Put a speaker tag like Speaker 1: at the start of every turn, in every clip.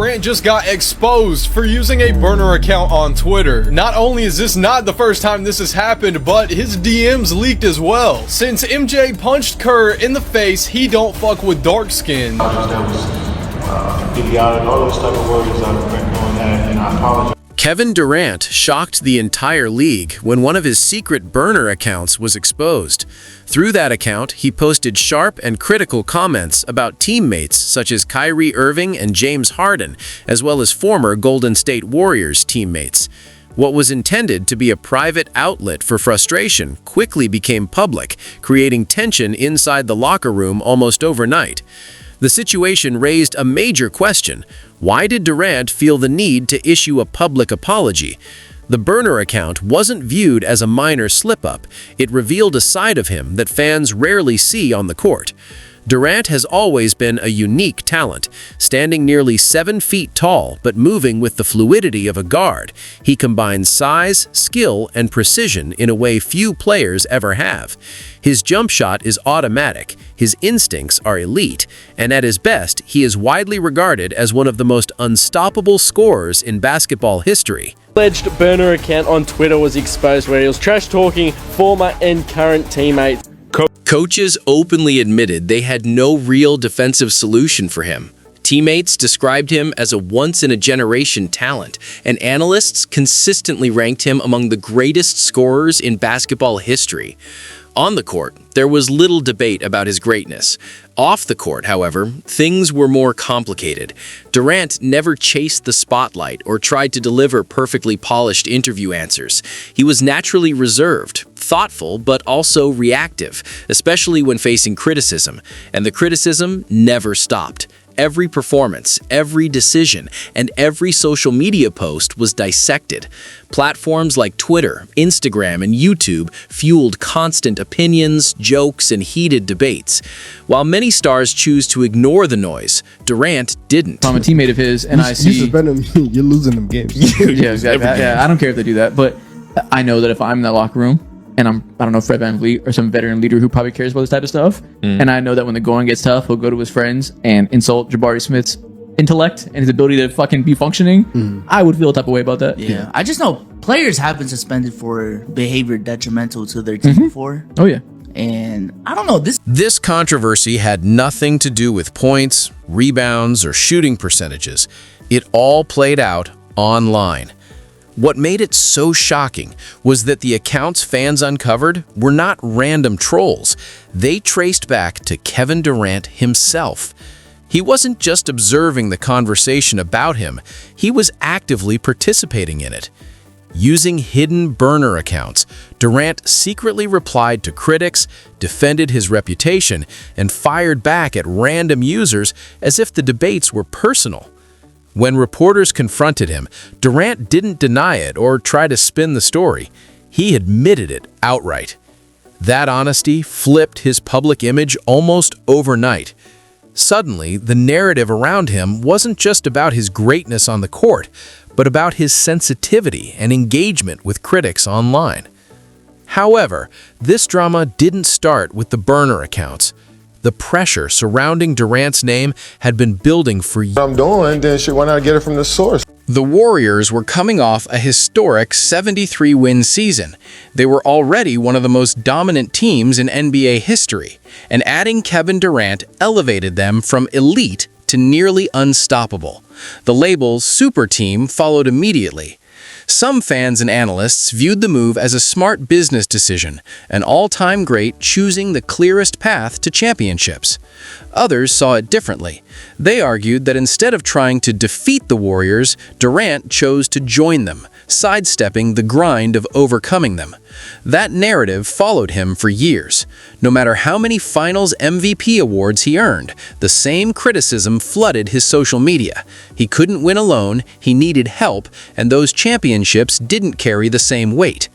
Speaker 1: Durant just got exposed for using a burner account on Twitter. Not only is this not the first time this has happened, but his DMs leaked as well. Since MJ punched Kerr in the face, he don't fuck with dark skin.
Speaker 2: That was idiotic, all those type of words I regret doing that, and I apologize.
Speaker 3: Kevin Durant shocked the entire league when one of his secret burner accounts was exposed. Through that account, he posted sharp and critical comments about teammates such as Kyrie Irving and James Harden, as well as former Golden State Warriors teammates. What was intended to be a private outlet for frustration quickly became public, creating tension inside the locker room almost overnight. The situation raised a major question. Why did Durant feel the need to issue a public apology? The burner account wasn't viewed as a minor slip-up. It revealed a side of him that fans rarely see on the court. Durant has always been a unique talent, standing nearly 7 feet tall but moving with the fluidity of a guard. He combines size, skill, and precision in a way few players ever have. His jump shot is automatic, his instincts are elite, and at his best, he is widely regarded as one of the most unstoppable scorers in basketball history.
Speaker 4: Alleged burner account on Twitter was exposed where he was trash-talking former and current teammates.
Speaker 3: Coaches openly admitted they had no real defensive solution for him. Teammates described him as a once-in-a-generation talent, and analysts consistently ranked him among the greatest scorers in basketball history. On the court, there was little debate about his greatness. Off the court, however, things were more complicated. Durant never chased the spotlight or tried to deliver perfectly polished interview answers. He was naturally reserved, thoughtful, but also reactive, especially when facing criticism, and the criticism never stopped. Every performance, every decision, and every social media post was dissected. Platforms like Twitter, Instagram, and YouTube fueled constant opinions, jokes, and heated debates. While many stars choose to ignore the noise, Durant didn't.
Speaker 5: I'm a teammate of his, and I see...
Speaker 6: You suspend him, you're losing them games.
Speaker 5: Yeah, exactly. I don't care if they do that, but I know that if I'm in that locker room, and I don't know, Fred VanVleet or some veteran leader who probably cares about this type of stuff. And I know that when the going gets tough, he'll go to his friends and insult Jabari Smith's intellect and his ability to fucking be functioning. I would feel a type of way about that.
Speaker 7: Yeah. I just know players have been suspended for behavior detrimental to their team before.
Speaker 5: Oh, yeah.
Speaker 7: And I don't know,
Speaker 3: This controversy had nothing to do with points, rebounds, or shooting percentages. It all played out online. What made it so shocking was that the accounts fans uncovered were not random trolls. They traced back to Kevin Durant himself. He wasn't just observing the conversation about him, he was actively participating in it. Using hidden burner accounts, Durant secretly replied to critics, defended his reputation, and fired back at random users as if the debates were personal. When reporters confronted him, Durant didn't deny it or try to spin the story. He admitted it outright. That honesty flipped his public image almost overnight. Suddenly, the narrative around him wasn't just about his greatness on the court, but about his sensitivity and engagement with critics online. However, this drama didn't start with the burner accounts. The pressure surrounding Durant's name had been building for years.
Speaker 6: I'm doing, then shit, why not get it from the source?
Speaker 3: The Warriors were coming off a historic 73-win season. They were already one of the most dominant teams in NBA history, and adding Kevin Durant elevated them from elite to nearly unstoppable. The label's super team followed immediately. Some fans and analysts viewed the move as a smart business decision, an all-time great choosing the clearest path to championships. Others saw it differently. They argued that instead of trying to defeat the Warriors, Durant chose to join them, sidestepping the grind of overcoming them. That narrative followed him for years. No matter how many Finals MVP awards he earned, the same criticism flooded his social media. He couldn't win alone, he needed help, and those championships didn't carry the same weight.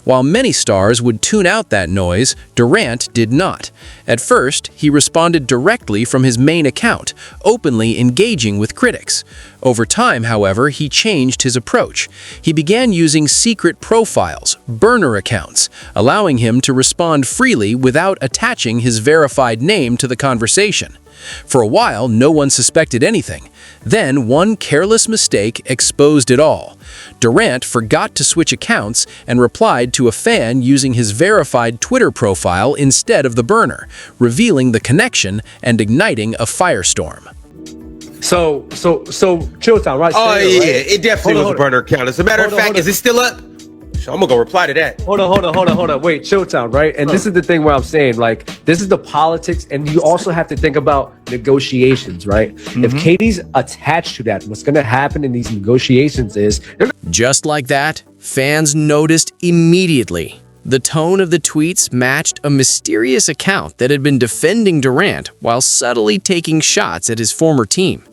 Speaker 3: While many stars would tune out that noise, Durant did not. At first, he responded directly from his main account, openly engaging with critics. Over time, however, he changed his approach. He began using secret profiles, burner accounts, allowing him to respond freely without attaching his verified name to the conversation. For a while, no one suspected anything. Then, one careless mistake exposed it all. Durant forgot to switch accounts and replied to a fan using his verified Twitter profile instead of the burner, revealing the connection and igniting a firestorm.
Speaker 8: So Chilltown, right?
Speaker 9: Oh,
Speaker 8: Stay there,
Speaker 9: yeah,
Speaker 8: right?
Speaker 9: it definitely was a burner account. As a matter of fact, is it still up? I'm gonna go reply to that.
Speaker 8: Hold on. Wait, Chilltown, right? And this is the thing where I'm saying, like, this is the politics, and you also have to think about negotiations, right? If Katie's attached to that, what's gonna happen in these negotiations is
Speaker 3: Just like that, fans noticed immediately. The tone of the tweets matched a mysterious account that had been defending Durant while subtly taking shots at his former team.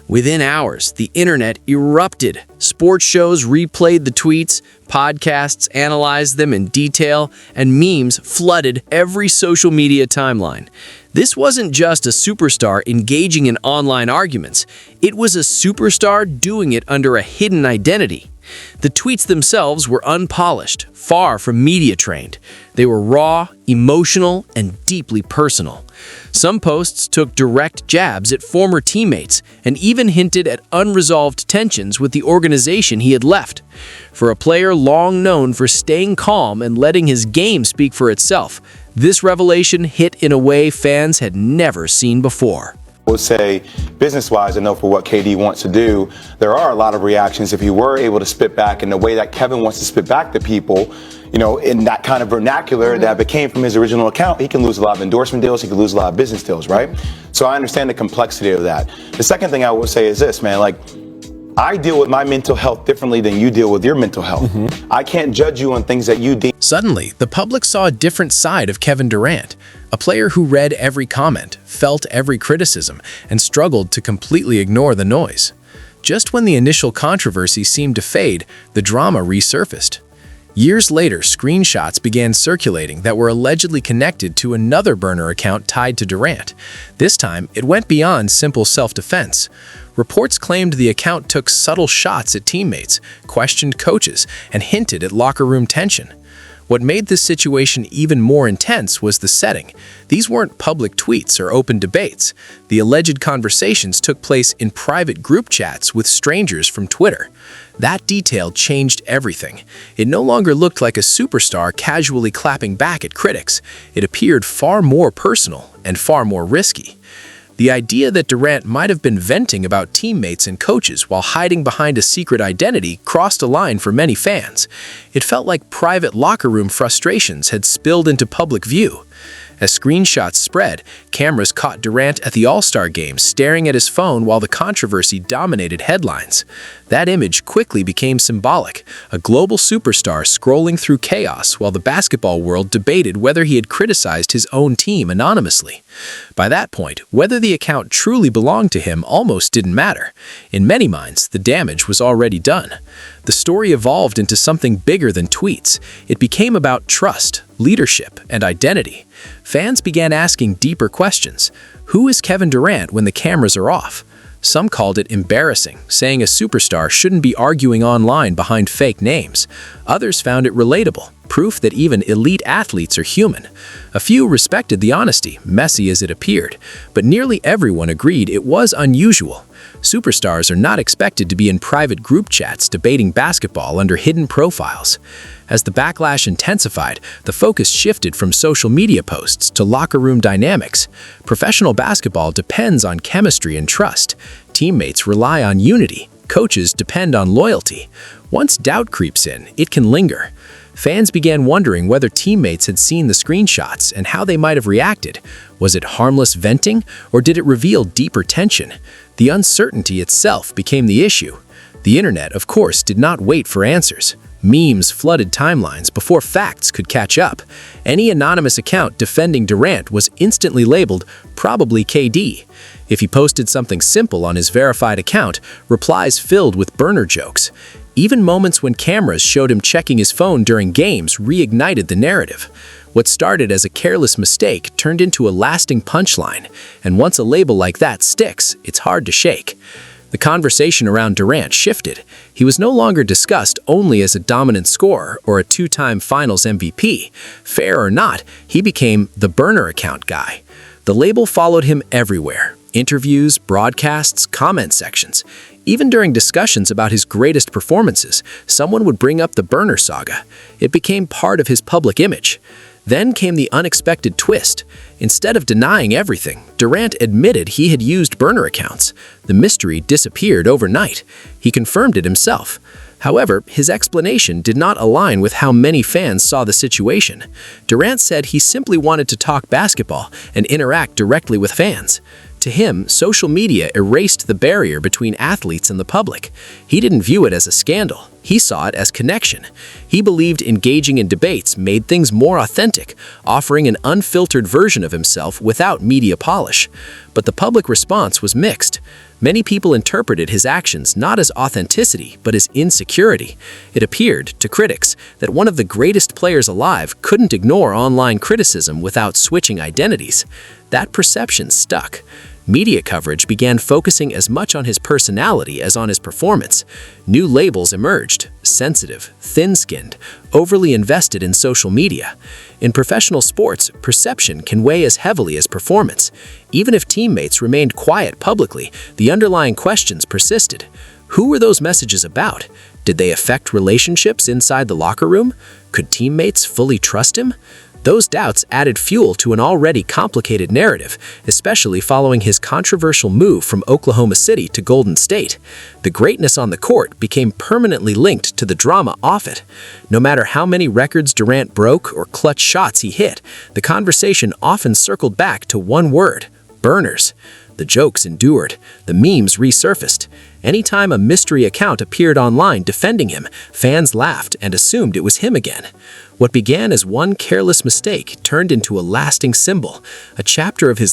Speaker 3: Within hours, the internet erupted. Sports shows replayed the tweets, podcasts analyzed them in detail, and memes flooded every social media timeline. This wasn't just a superstar engaging in online arguments. It was a superstar doing it under a hidden identity. The tweets themselves were unpolished, far from media-trained. They were raw, emotional, and deeply personal. Some posts took direct jabs at former teammates and even hinted at unresolved tensions with the organization he had left. For a player long known for staying calm and letting his game speak for itself, this revelation hit in a way fans had never seen before.
Speaker 10: I would say, business-wise, I know for what KD wants to do, there are a lot of reactions. If you were able to spit back in the way that Kevin wants to spit back to people, you know, in that kind of vernacular that became from his original account, he can lose a lot of endorsement deals, he can lose a lot of business deals, right? So I understand the complexity of that. The second thing I would say is this, man, like, I deal with my mental health differently than you deal with your mental health. I can't judge you on things that you deem.
Speaker 3: Suddenly, the public saw a different side of Kevin Durant, a player who read every comment, felt every criticism, and struggled to completely ignore the noise. Just when the initial controversy seemed to fade, the drama resurfaced. Years later, screenshots began circulating that were allegedly connected to another burner account tied to Durant. This time, it went beyond simple self-defense. Reports claimed the account took subtle shots at teammates, questioned coaches, and hinted at locker room tension. What made this situation even more intense was the setting. These weren't public tweets or open debates. The alleged conversations took place in private group chats with strangers from Twitter. That detail changed everything. It no longer looked like a superstar casually clapping back at critics. It appeared far more personal and far more risky. The idea that Durant might have been venting about teammates and coaches while hiding behind a secret identity crossed a line for many fans. It felt like private locker room frustrations had spilled into public view. As screenshots spread, cameras caught Durant at the All-Star Game staring at his phone while the controversy dominated headlines. That image quickly became symbolic, a global superstar scrolling through chaos while the basketball world debated whether he had criticized his own team anonymously. By that point, whether the account truly belonged to him almost didn't matter. In many minds, the damage was already done. The story evolved into something bigger than tweets. It became about trust, leadership, and identity. Fans began asking deeper questions. Who is Kevin Durant when the cameras are off? Some called it embarrassing, saying a superstar shouldn't be arguing online behind fake names. Others found it relatable, proof that even elite athletes are human. A few respected the honesty, messy as it appeared, but nearly everyone agreed it was unusual. Superstars are not expected to be in private group chats debating basketball under hidden profiles. As the backlash intensified, the focus shifted from social media posts to locker room dynamics. Professional basketball depends on chemistry and trust. Teammates rely on unity. Coaches depend on loyalty. Once doubt creeps in, it can linger. Fans began wondering whether teammates had seen the screenshots and how they might have reacted. Was it harmless venting, or did it reveal deeper tension? The uncertainty itself became the issue. The internet, of course, did not wait for answers. Memes flooded timelines before facts could catch up. Any anonymous account defending Durant was instantly labeled, probably KD. If he posted something simple on his verified account, replies filled with burner jokes. Even moments when cameras showed him checking his phone during games reignited the narrative. What started as a careless mistake turned into a lasting punchline, and once a label like that sticks, it's hard to shake. The conversation around Durant shifted. He was no longer discussed only as a dominant scorer or a two-time Finals MVP. Fair or not, he became the burner account guy. The label followed him everywhere: interviews, broadcasts, comment sections. Even during discussions about his greatest performances, someone would bring up the burner saga. It became part of his public image. Then came the unexpected twist. Instead of denying everything, Durant admitted he had used burner accounts. The mystery disappeared overnight. He confirmed it himself. However, his explanation did not align with how many fans saw the situation. Durant said he simply wanted to talk basketball and interact directly with fans. To him, social media erased the barrier between athletes and the public. He didn't view it as a scandal. He saw it as connection. He believed engaging in debates made things more authentic, offering an unfiltered version of himself without media polish. But the public response was mixed. Many people interpreted his actions not as authenticity, but as insecurity. It appeared, to critics, that one of the greatest players alive couldn't ignore online criticism without switching identities. That perception stuck. Media coverage began focusing as much on his personality as on his performance. New labels emerged: sensitive, thin-skinned, overly invested in social media. In professional sports, perception can weigh as heavily as performance. Even if teammates remained quiet publicly, the underlying questions persisted. Who were those messages about? Did they affect relationships inside the locker room? Could teammates fully trust him? Those doubts added fuel to an already complicated narrative, especially following his controversial move from Oklahoma City to Golden State. The greatness on the court became permanently linked to the drama off it. No matter how many records Durant broke or clutch shots he hit, the conversation often circled back to one word: burners. The jokes endured, the memes resurfaced. Anytime a mystery account appeared online defending him, fans laughed and assumed it was him again. What began as one careless mistake turned into a lasting symbol, a chapter of his